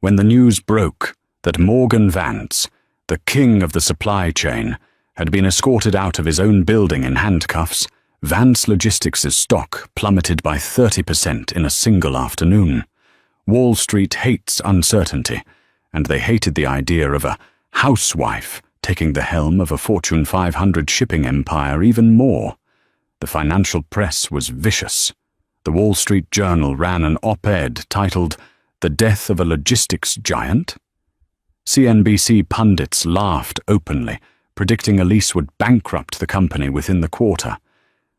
When the news broke that Morgan Vance, the king of the supply chain, had been escorted out of his own building in handcuffs, Vance Logistics' stock plummeted by 30% in a single afternoon. Wall Street hates uncertainty, and they hated the idea of a housewife taking the helm of a Fortune 500 shipping empire even more. The financial press was vicious. The Wall Street Journal ran an op-ed titled, "The Death of a Logistics Giant." CNBC pundits laughed openly, predicting Elise would bankrupt the company within the quarter.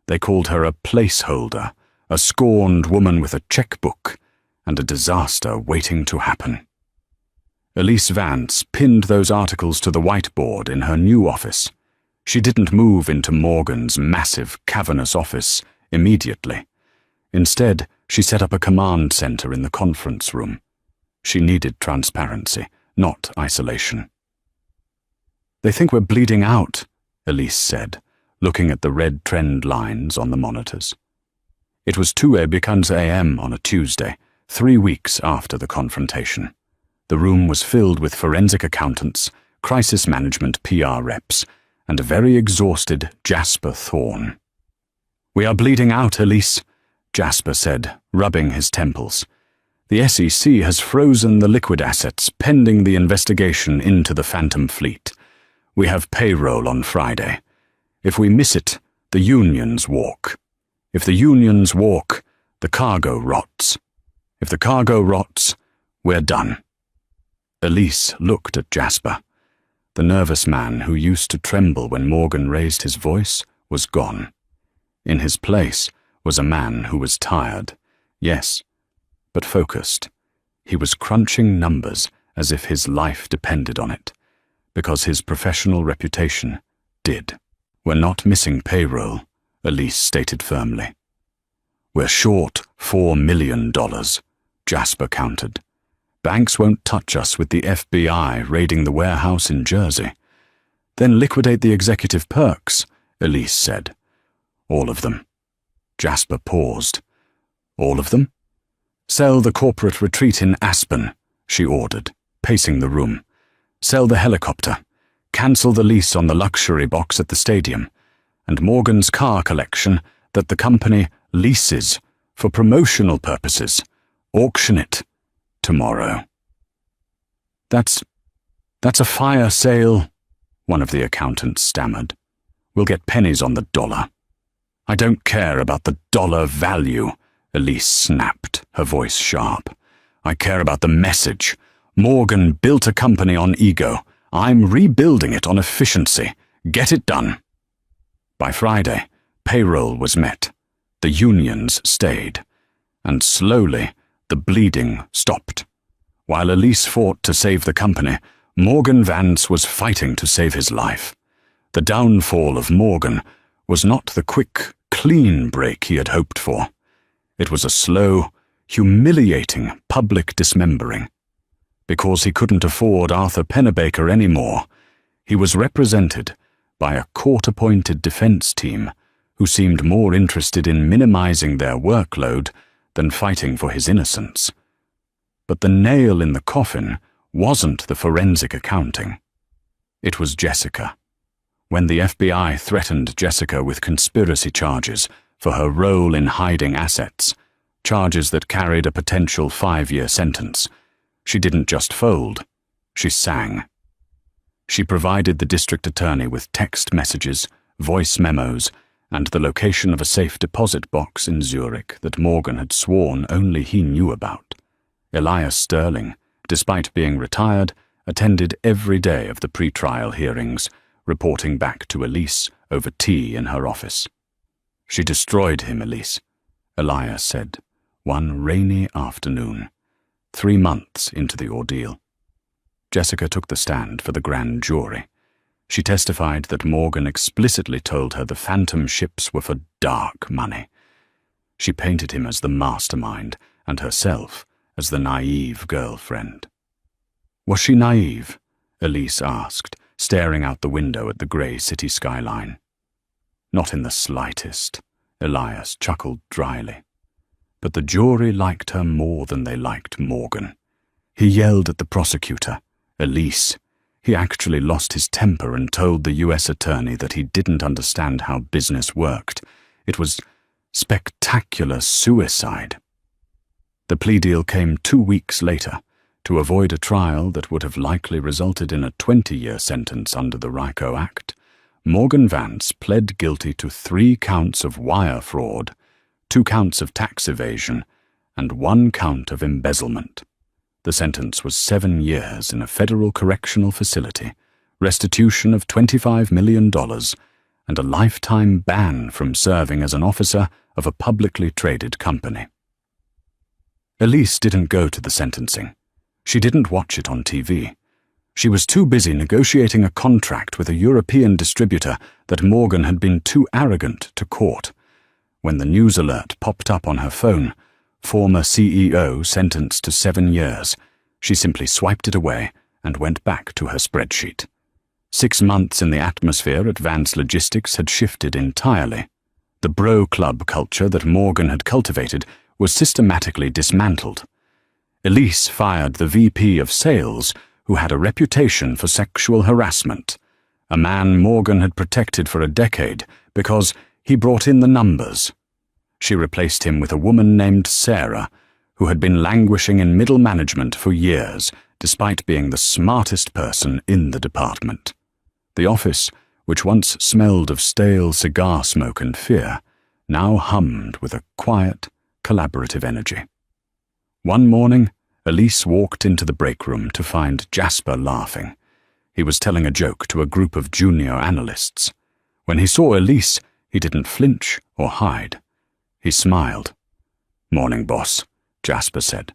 They called her a placeholder, a scorned woman with a checkbook, and a disaster waiting to happen. Elise Vance pinned those articles to the whiteboard in her new office. She didn't move into Morgan's massive, cavernous office immediately. Instead, she set up a command center in the conference room. She needed transparency, not isolation. "They think we're bleeding out," Elise said, looking at the red trend lines on the monitors. It was 2:00 a.m. on a Tuesday, 3 weeks after the confrontation. The room was filled with forensic accountants, crisis management PR reps, and a very exhausted Jasper Thorne. "We are bleeding out, Elise," Jasper said, rubbing his temples. "The SEC has frozen the liquid assets pending the investigation into the Phantom Fleet. We have payroll on Friday. If we miss it, the unions walk. If the unions walk, the cargo rots. If the cargo rots, we're done." Elise looked at Jasper. The nervous man who used to tremble when Morgan raised his voice was gone. In his place was a man who was tired, yes, but focused. He was crunching numbers as if his life depended on it, because his professional reputation did. "We're not missing payroll," Elise stated firmly. "We're short $4 million, Jasper countered. "Banks won't touch us with the FBI raiding the warehouse in Jersey." "Then liquidate the executive perks," Elise said. "All of them." Jasper paused. "All of them?" "Sell the corporate retreat in Aspen," she ordered, pacing the room. "Sell the helicopter. Cancel the lease on the luxury box at the stadium. And Morgan's car collection that the company leases for promotional purposes. Auction it tomorrow." That's a fire sale," one of the accountants stammered. "We'll get pennies on the dollar." "I don't care about the dollar value," Elise snapped, her voice sharp. "I care about the message. Morgan built a company on ego. I'm rebuilding it on efficiency. Get it done." By Friday, payroll was met. The unions stayed. And slowly, the bleeding stopped. While Elise fought to save the company, Morgan Vance was fighting to save his life. The downfall of Morgan was not the quick, clean break he had hoped for. It was a slow, humiliating public dismembering. Because he couldn't afford Arthur Pennebaker anymore, he was represented by a court-appointed defense team who seemed more interested in minimizing their workload than fighting for his innocence. But the nail in the coffin wasn't the forensic accounting. It was Jessica. When the FBI threatened Jessica with conspiracy charges for her role in hiding assets, charges that carried a potential 5-year sentence, she didn't just fold, she sang. She provided the district attorney with text messages, voice memos, and the location of a safe deposit box in Zurich that Morgan had sworn only he knew about. Elias Sterling, despite being retired, attended every day of the pre-trial hearings, reporting back to Elise over tea in her office. "She destroyed him, Elise," Elias said, one rainy afternoon, 3 months into the ordeal. Jessica took the stand for the grand jury. She testified that Morgan explicitly told her the phantom ships were for dark money. She painted him as the mastermind and herself as the naive girlfriend. Was she naive? Elise asked, staring out the window at the grey city skyline. Not in the slightest, Elias chuckled dryly. But the jury liked her more than they liked Morgan. He yelled at the prosecutor, Elise. He actually lost his temper and told the U.S. attorney that he didn't understand how business worked. It was spectacular suicide. The plea deal came 2 weeks later. To avoid a trial that would have likely resulted in a 20-year sentence under the RICO Act, Morgan Vance pled guilty to 3 counts of wire fraud, 2 counts of tax evasion, and 1 count of embezzlement. The sentence was 7 years in a federal correctional facility, restitution of $25 million, and a lifetime ban from serving as an officer of a publicly traded company. Elise didn't go to the sentencing. She didn't watch it on TV. She was too busy negotiating a contract with a European distributor that Morgan had been too arrogant to court. When the news alert popped up on her phone, former CEO sentenced to 7 years, she simply swiped it away and went back to her spreadsheet. 6 months in the atmosphere at Vance Logistics had shifted entirely. The bro club culture that Morgan had cultivated was systematically dismantled. Elise fired the VP of sales, who had a reputation for sexual harassment, a man Morgan had protected for a decade because he brought in the numbers. She replaced him with a woman named Sarah, who had been languishing in middle management for years, despite being the smartest person in the department. The office, which once smelled of stale cigar smoke and fear, now hummed with a quiet, collaborative energy. One morning, Elise walked into the break room to find Jasper laughing. He was telling a joke to a group of junior analysts. When he saw Elise, he didn't flinch or hide. He smiled. "Morning, boss," Jasper said.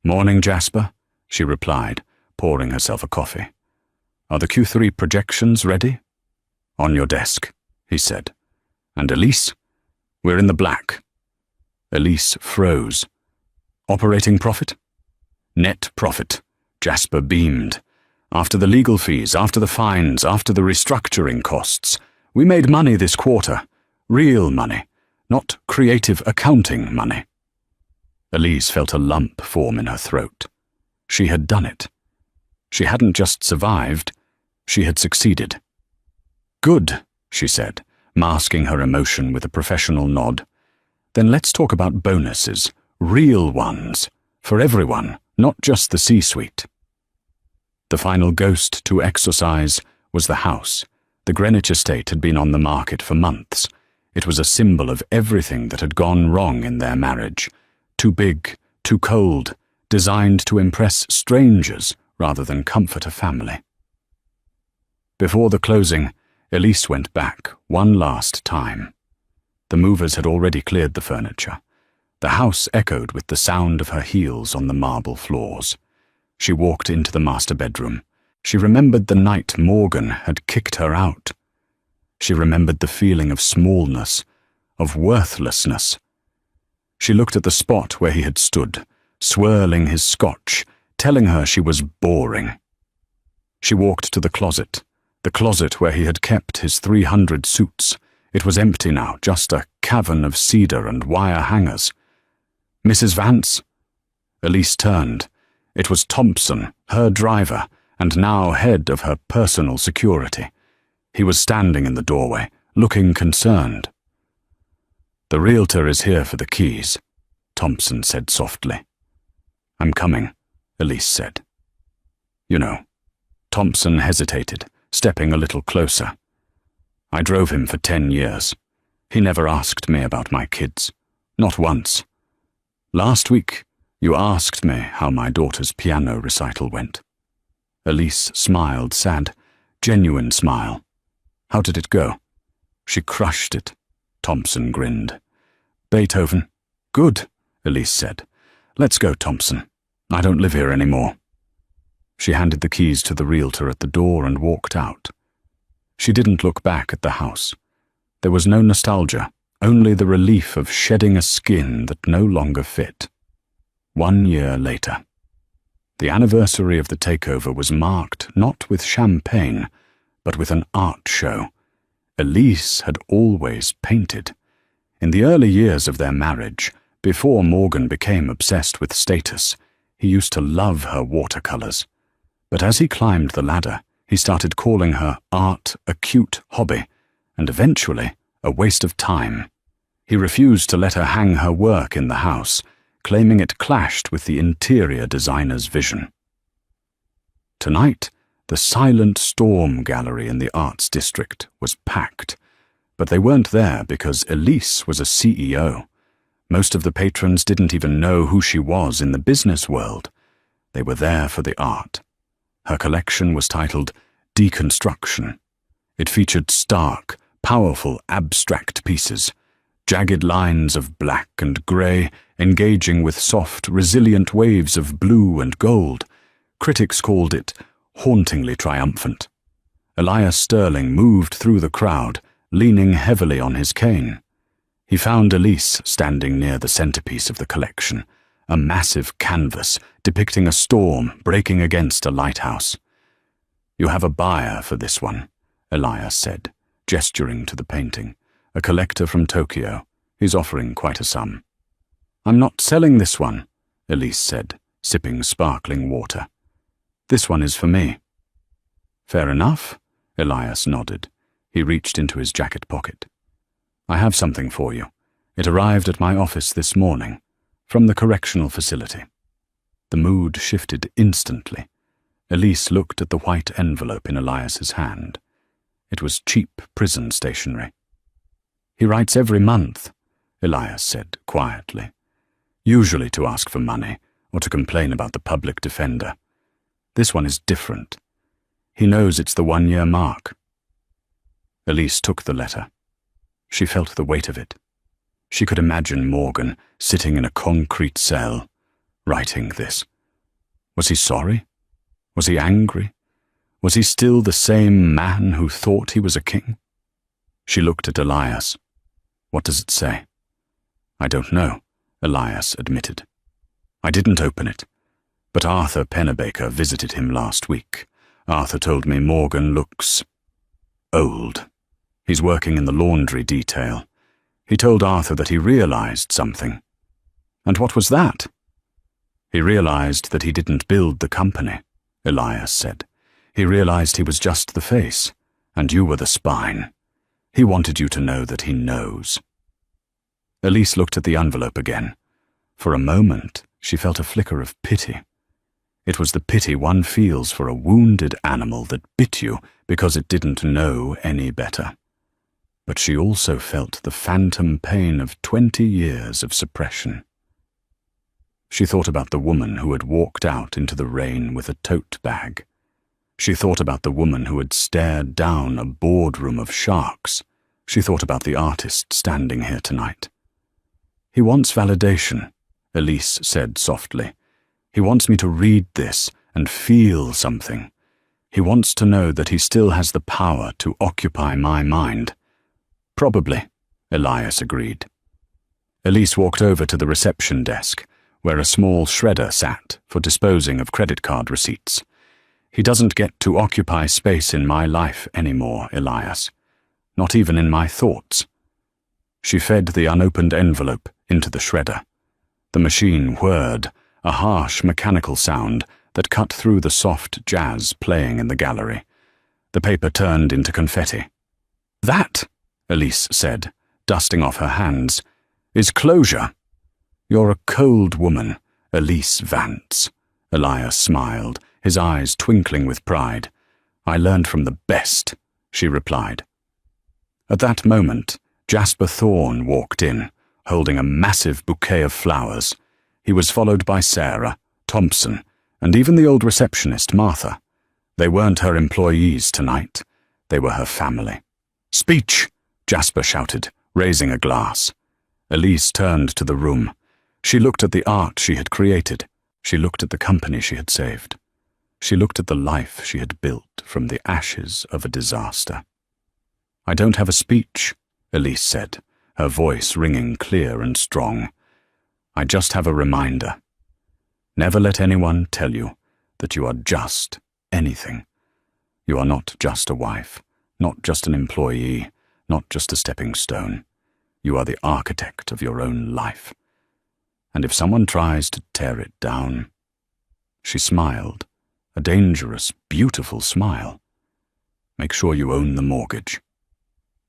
"Morning, Jasper," she replied, pouring herself a coffee. "Are the Q3 projections ready?" "On your desk," he said. "And Elise?" "We're in the black." Elise froze. "Operating profit?" "Net profit," Jasper beamed. "After the legal fees, after the fines, after the restructuring costs, we made money this quarter. Real money, not creative accounting money." Elise felt a lump form in her throat. She had done it. She hadn't just survived, she had succeeded. "Good," she said, masking her emotion with a professional nod. "Then let's talk about bonuses, real ones, for everyone, not just the C-suite." The final ghost to exorcise was the house. The Greenwich estate had been on the market for months. It was a symbol of everything that had gone wrong in their marriage. Too big, too cold, designed to impress strangers rather than comfort a family. Before the closing, Elise went back one last time. The movers had already cleared the furniture. The house echoed with the sound of her heels on the marble floors. She walked into the master bedroom. She remembered the night Morgan had kicked her out. She remembered the feeling of smallness, of worthlessness. She looked at the spot where he had stood, swirling his scotch, telling her she was boring. She walked to the closet where he had kept his 300 suits. It was empty now, just a cavern of cedar and wire hangers. "Mrs. Vance?" Elise turned. It was Thompson, her driver, and now head of her personal security. He was standing in the doorway, looking concerned. "The realtor is here for the keys," Thompson said softly. "I'm coming," Elise said. "You know." Thompson hesitated, stepping a little closer. "I drove him for 10 years. He never asked me about my kids. Not once. Last week, you asked me how my daughter's piano recital went." Elise smiled, sad, genuine smile. "How did it go?" "She crushed it," Thompson grinned. "Beethoven?" "Good," Elise said. "Let's go, Thompson. I don't live here anymore." She handed the keys to the realtor at the door and walked out. She didn't look back at the house. There was no nostalgia, only the relief of shedding a skin that no longer fit. 1 year later. The anniversary of the takeover was marked not with champagne, but with an art show. Elise had always painted. In the early years of their marriage, before Morgan became obsessed with status, he used to love her watercolors. But as he climbed the ladder, he started calling her art a cute hobby, and eventually a waste of time. He refused to let her hang her work in the house, claiming it clashed with the interior designer's vision. Tonight, the Silent Storm Gallery in the Arts District was packed, but they weren't there because Elise was a CEO. Most of the patrons didn't even know who she was in the business world. They were there for the art. Her collection was titled Deconstruction. It featured stark, powerful, abstract pieces, jagged lines of black and grey engaging with soft, resilient waves of blue and gold. Critics called it hauntingly triumphant. Elias Sterling moved through the crowd, leaning heavily on his cane. He found Elise standing near the centerpiece of the collection, a massive canvas depicting a storm breaking against a lighthouse. "You have a buyer for this one," Elias said, gesturing to the painting. "A collector from Tokyo. He's offering quite a sum." "I'm not selling this one," Elise said, sipping sparkling water. "This one is for me." "Fair enough," Elias nodded. He reached into his jacket pocket. "I have something for you. It arrived at my office this morning, from the correctional facility." The mood shifted instantly. Elise looked at the white envelope in Elias's hand. It was cheap prison stationery. "He writes every month," Elias said quietly, "usually to ask for money or to complain about the public defender. This one is different. He knows it's the 1-year mark." Elise took the letter. She felt the weight of it. She could imagine Morgan sitting in a concrete cell, writing this. Was he sorry? Was he angry? Was he still the same man who thought he was a king? She looked at Elias. "What does it say?" "I don't know," Elias admitted. "I didn't open it, but Arthur Pennebaker visited him last week. Arthur told me Morgan looks old. He's working in the laundry detail. He told Arthur that he realized something." "And what was that?" "He realized that he didn't build the company," Elias said. "He realized he was just the face, and you were the spine. He wanted you to know that he knows." Elise looked at the envelope again. For a moment, she felt a flicker of pity. It was the pity one feels for a wounded animal that bit you because it didn't know any better. But she also felt the phantom pain of 20 years of suppression. She thought about the woman who had walked out into the rain with a tote bag. She thought about the woman who had stared down a boardroom of sharks. She thought about the artist standing here tonight. "He wants validation," Elise said softly. "He wants me to read this and feel something. He wants to know that he still has the power to occupy my mind." "Probably," Elias agreed. Elise walked over to the reception desk, where a small shredder sat for disposing of credit card receipts. He doesn't get to occupy space in my life anymore, Elias. Not even in my thoughts. She fed the unopened envelope into the shredder. The machine whirred, a harsh mechanical sound that cut through the soft jazz playing in the gallery. The paper turned into confetti. "That," Elise said, dusting off her hands, "is closure." "You're a cold woman, Elise Vance." Elias smiled, his eyes twinkling with pride. "I learned from the best," she replied. At that moment, Jasper Thorne walked in, holding a massive bouquet of flowers. He was followed by Sarah, Thompson, and even the old receptionist, Martha. They weren't her employees tonight. They were her family. "Speech!" Jasper shouted, raising a glass. Elise turned to the room. She looked at the art she had created. She looked at the company she had saved. She looked at the life she had built from the ashes of a disaster. "I don't have a speech," Elise said, her voice ringing clear and strong. "I just have a reminder. Never let anyone tell you that you are just anything. You are not just a wife, not just an employee, not just a stepping stone. You are the architect of your own life. And if someone tries to tear it down—" She smiled, a dangerous, beautiful smile. "Make sure you own the mortgage."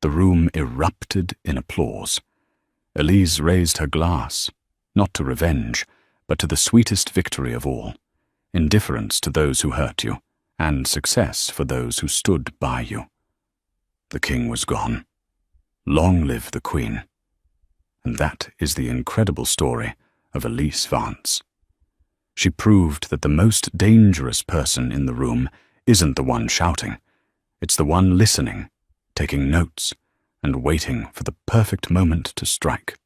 The room erupted in applause. Elise raised her glass, not to revenge, but to the sweetest victory of all, indifference to those who hurt you, and success for those who stood by you. The king was gone. Long live the queen. And that is the incredible story of Elise Vance. She proved that the most dangerous person in the room isn't the one shouting. It's the one listening, taking notes, and waiting for the perfect moment to strike.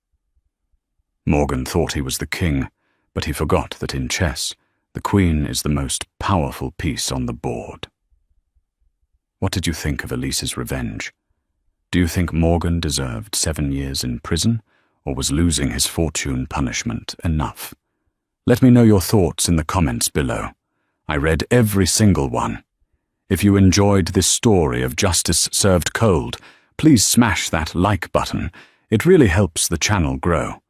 Morgan thought he was the king, but he forgot that in chess, the queen is the most powerful piece on the board. What did you think of Elise's revenge? Do you think Morgan deserved 7 years in prison, or was losing his fortune punishment enough? Let me know your thoughts in the comments below. I read every single one. If you enjoyed this story of justice served cold, please smash that like button. It really helps the channel grow.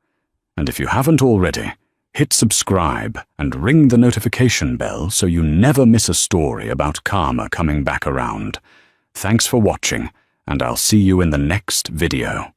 And if you haven't already, hit subscribe and ring the notification bell so you never miss a story about karma coming back around. Thanks for watching, and I'll see you in the next video.